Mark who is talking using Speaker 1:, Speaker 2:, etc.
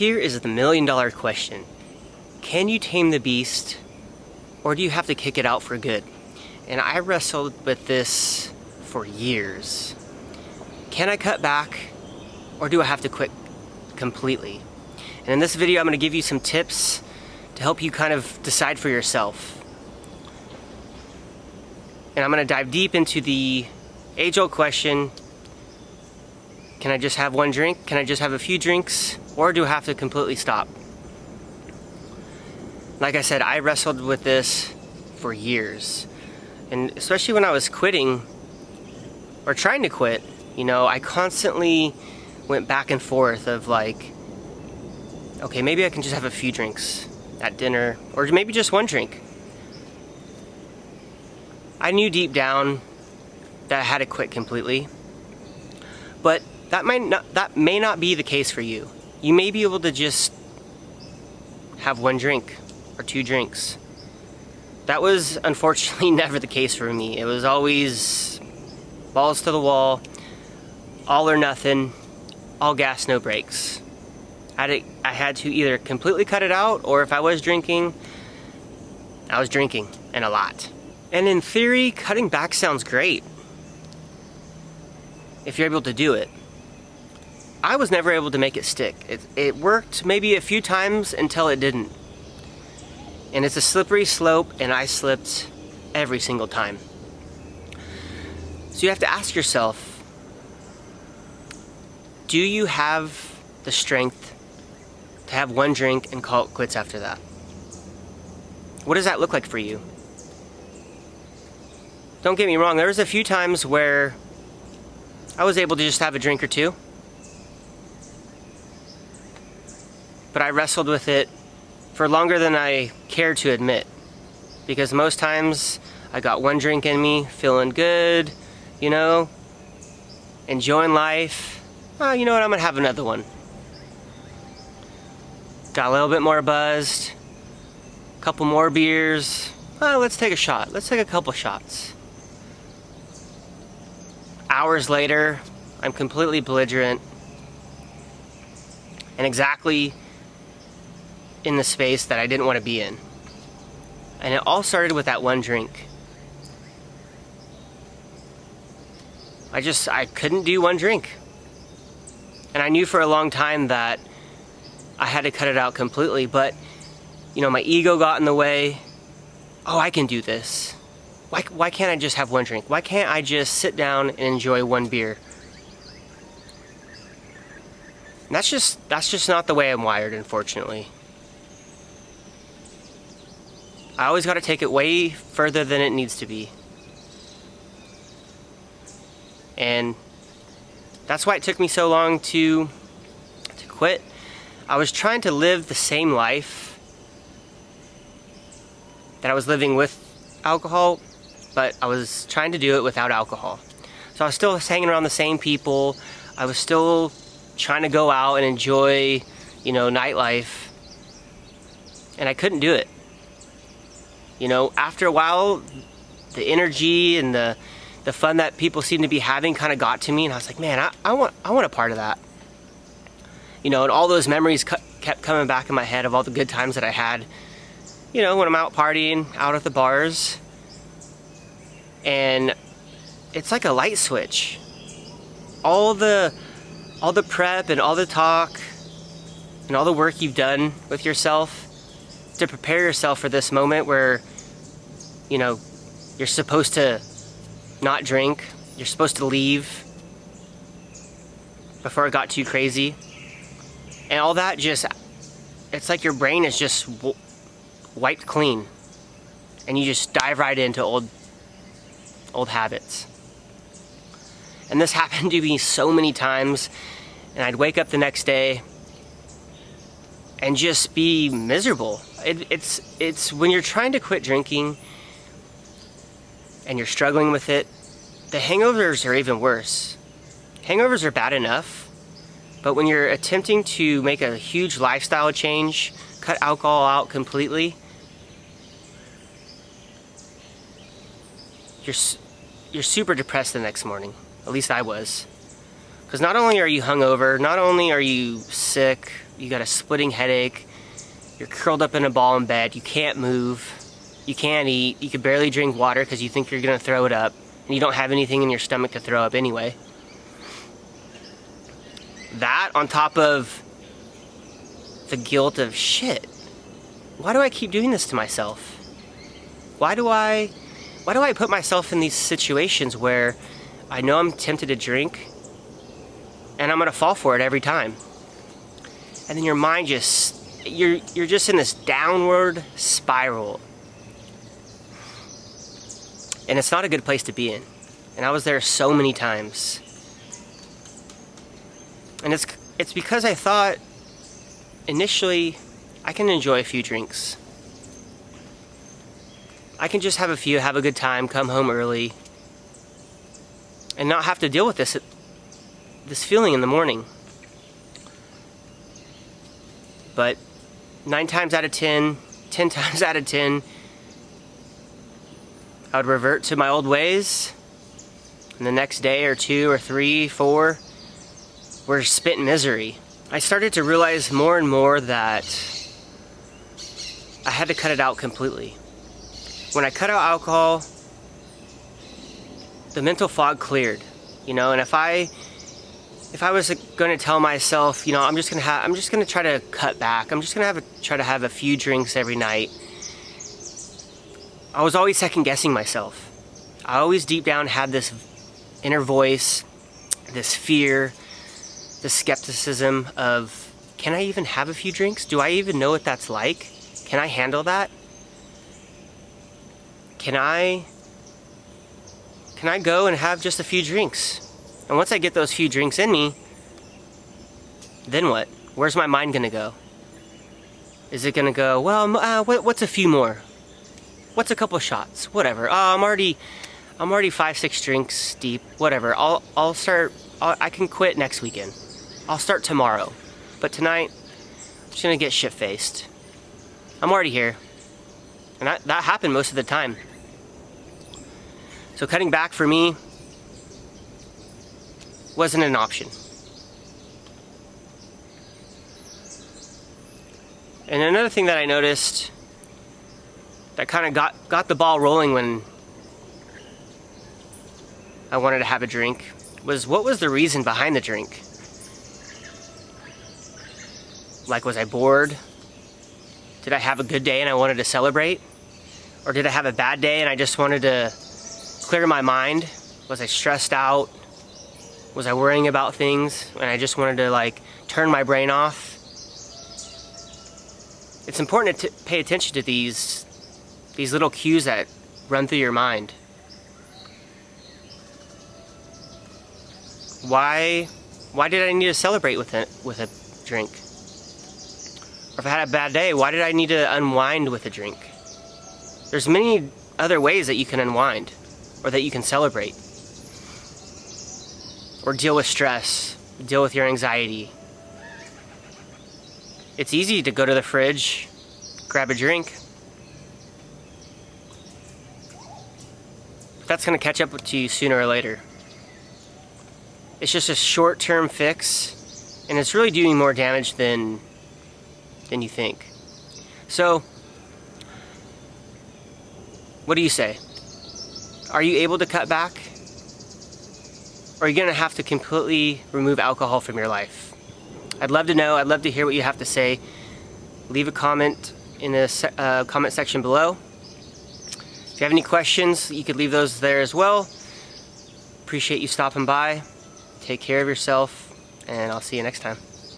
Speaker 1: Here is the million-dollar question. Can you tame the beast, or do you have to kick it out for good? And I wrestled with this for years. Can I cut back, or do I have to quit completely? And in this video, I'm going to give you some tips to help you kind of decide for yourself. And I'm going to dive deep into the age-old question, can I just have one drink? Can I just have a few drinks? Or do I have to completely stop? Like I said, I wrestled with this for years. And especially when I was quitting, or trying to quit, you know, I constantly went back and forth of like, okay, maybe I can just have a few drinks at dinner, or maybe just one drink. I knew deep down that I had to quit completely, but that may not be the case for you. You may be able to just have one drink or two drinks. That was unfortunately never the case for me. It was always balls to the wall, all or nothing, all gas, no brakes. I had to either completely cut it out, or if I was drinking, I was drinking, and a lot. And in theory, cutting back sounds great if you're able to do it. I was never able to make it stick. It worked maybe a few times until it didn't. And it's a slippery slope, and I slipped every single time. So you have to ask yourself, do you have the strength to have one drink and call it quits after that? What does that look like for you? Don't get me wrong, there was a few times where I was able to just have a drink or two. But I wrestled with it for longer than I care to admit. Because most times I got one drink in me, feeling good, you know, enjoying life. Oh, you know what, I'm gonna have another one. Got a little bit more buzzed, a couple more beers. Oh, let's take a shot. Let's take a couple shots. Hours later, I'm completely belligerent and exactly in the space that I didn't want to be in. And it all started with that one drink. I couldn't do one drink. And I knew for a long time that I had to cut it out completely, but you know, my ego got in the way. Oh, I can do this. Why can't I just have one drink? Why can't I just sit down and enjoy one beer? And that's just not the way I'm wired, unfortunately. I always got to take it way further than it needs to be. And that's why it took me so long to quit. I was trying to live the same life that I was living with alcohol, but I was trying to do it without alcohol. So I was still hanging around the same people. I was still trying to go out and enjoy, you know, nightlife. And I couldn't do it. You know, after a while, the energy and the fun that people seem to be having kind of got to me, and I was like, man, I want a part of that. You know, and all those memories kept coming back in my head of all the good times that I had, you know, when I'm out partying, out at the bars. And it's like a light switch. All the prep and all the talk and all the work you've done with yourself to prepare yourself for this moment where, you know, you're supposed to not drink, you're supposed to leave before it got too crazy. And all that just, it's like your brain is just wiped clean. And you just dive right into old habits. And this happened to me so many times, and I'd wake up the next day and just be miserable. It's when you're trying to quit drinking and you're struggling with it, the hangovers are even worse. Hangovers are bad enough, but when you're attempting to make a huge lifestyle change, cut alcohol out completely, you're super depressed the next morning. At least I was. Because not only are you hungover, not only are you sick, you got a splitting headache, you're curled up in a ball in bed, you can't move, you can't eat, you can barely drink water because you think you're gonna throw it up, and you don't have anything in your stomach to throw up anyway. That on top of the guilt of shit. Why do I keep doing this to myself? Why do I put myself in these situations where I know I'm tempted to drink and I'm gonna fall for it every time? And then your mind just, you're just in this downward spiral. And it's not a good place to be in. And I was there so many times. And it's because I thought initially I can enjoy a few drinks. I can just have a few, have a good time, come home early, and not have to deal with this feeling in the morning. But 9 times out of 10, 10 times out of 10, I would revert to my old ways, and the next day or 2 or 3, 4 were spent in misery. I started to realize more and more that I had to cut it out completely. When I cut out alcohol, the mental fog cleared, you know. And if I was going to tell myself, you know, I'm just going to try to cut back. I'm just going to try to have a few drinks every night. I was always second guessing myself. I always deep down had this inner voice, this fear, this skepticism of, can I even have a few drinks? Do I even know what that's like? Can I handle that? Can I go and have just a few drinks? And once I get those few drinks in me, then what? Where's my mind gonna go? Is it gonna go, well, what's a few more? What's a couple shots? Whatever. Oh, I'm already 5-6 drinks deep. Whatever. I can quit next weekend. I'll start tomorrow. But tonight, I'm just gonna get shit-faced. I'm already here. And that happened most of the time. So cutting back for me wasn't an option. And another thing that I noticed that kind of got the ball rolling when I wanted to have a drink was, what was the reason behind the drink? Like, was I bored? Did I have a good day and I wanted to celebrate? Or did I have a bad day and I just wanted to clear my mind? Was I stressed out? Was I worrying about things and I just wanted to, like, turn my brain off? It's important to pay attention to these little cues that run through your mind. Why did I need to celebrate with a drink? Or if I had a bad day, why did I need to unwind with a drink? There's many other ways that you can unwind, or that you can celebrate, or deal with stress, deal with your anxiety. It's easy to go to the fridge, grab a drink. That's gonna catch up to you sooner or later. It's just a short-term fix, and it's really doing more damage than you think. So, what do you say? Are you able to cut back? Or are you gonna have to completely remove alcohol from your life? I'd love to know. I'd love to hear what you have to say. Leave a comment in the comment section below. If you have any questions, you could leave those there as well. Appreciate you stopping by. Take care of yourself, and I'll see you next time.